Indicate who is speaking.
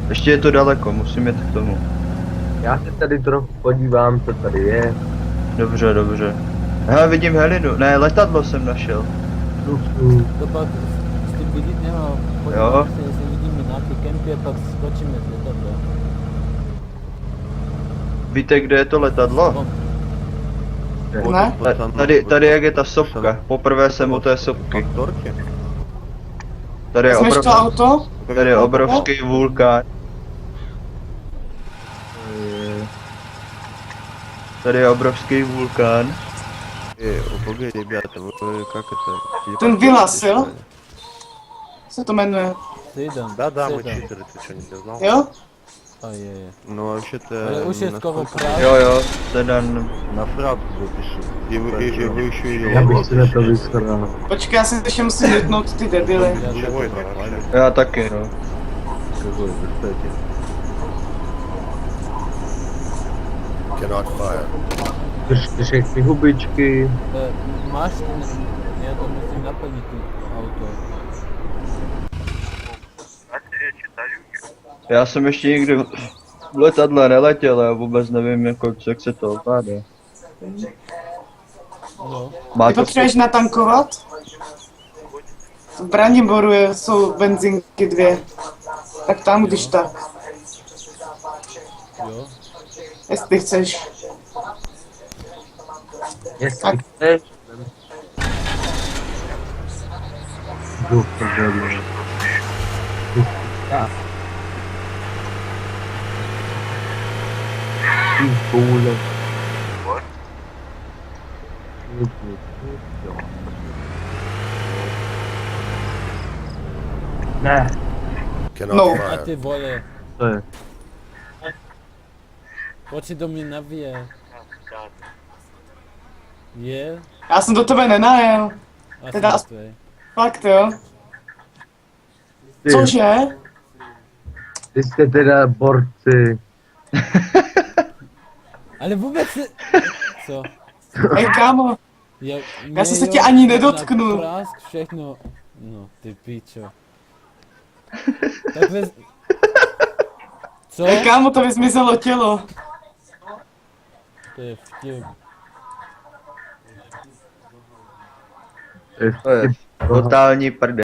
Speaker 1: Ještě je to daleko, musím jít k tomu.
Speaker 2: Já se tady trochu podívám, co tady je.
Speaker 1: Dobře, dobře. Hele, vidím helinu. Ne, letadlo jsem našel.
Speaker 3: To pak s tím vidíte, no, podíváme se, jestli vidíme nějaký kempy a pak skočíme z letadla.
Speaker 1: Víte, kde je to letadlo?
Speaker 4: Ne?
Speaker 1: Tady jak je ta sopka. Poprvé jsem u té sopky. Tady je,
Speaker 4: Vezmeš to auto?
Speaker 1: tady je obrovský vulkán. Tady je obrovský vulkán.
Speaker 5: Погоди, ребята, вы как это?
Speaker 4: Ten Vilas, jo? Se to jmenuje.
Speaker 3: Sedan.
Speaker 5: Да, мы
Speaker 3: Sedan.
Speaker 5: читеры, ты что, не знал?
Speaker 4: Jo?
Speaker 3: A je.
Speaker 5: Ну, вообще-то...
Speaker 3: Ale už je skoro práv.
Speaker 1: Jo, sedan.
Speaker 5: На правду запишу. И вы еще и...
Speaker 2: Já bych si na to vyskladal.
Speaker 4: Počkej, já si ještě musím vytnout ty debily.
Speaker 5: Ничего, это нормально.
Speaker 1: Já taky, no.
Speaker 5: Какой, кстати. Cannot fire.
Speaker 2: Držte všechny hubičky.
Speaker 3: Máš ten, já to musím naplnit tu auto.
Speaker 1: Já jsem ještě nikdy v letadle neletěl, já vůbec nevím, jako, jak se to ovládá.
Speaker 3: No.
Speaker 1: Má
Speaker 4: Ty
Speaker 1: to
Speaker 4: potřebuješ natankovat? V Braniboru jsou benzinky 2. Tak tam, když tak.
Speaker 3: Jo.
Speaker 4: Jestli chceš.
Speaker 2: Jestli chceš. Jdu to dělám. Půle. Ne,
Speaker 5: Cannot
Speaker 4: No.
Speaker 3: A ty vole,
Speaker 2: to je.
Speaker 3: pojď si do mě navíje. Je?
Speaker 4: Já jsem do tebe nenajel.
Speaker 3: A
Speaker 4: Teda-
Speaker 3: tvej.
Speaker 4: Fakt jo?
Speaker 2: Ty,
Speaker 4: Cože?
Speaker 2: Ty jste teda borci.
Speaker 3: Ale vůbec ne... Co?
Speaker 4: Hej kámo, Já jsem se tě ani nedotknul.
Speaker 3: Prásk, všechno. No, ty pičo. Tak vez... Co?
Speaker 4: hej kámo, to by zmizelo tělo.
Speaker 3: To je vtip.
Speaker 1: je totální prdel.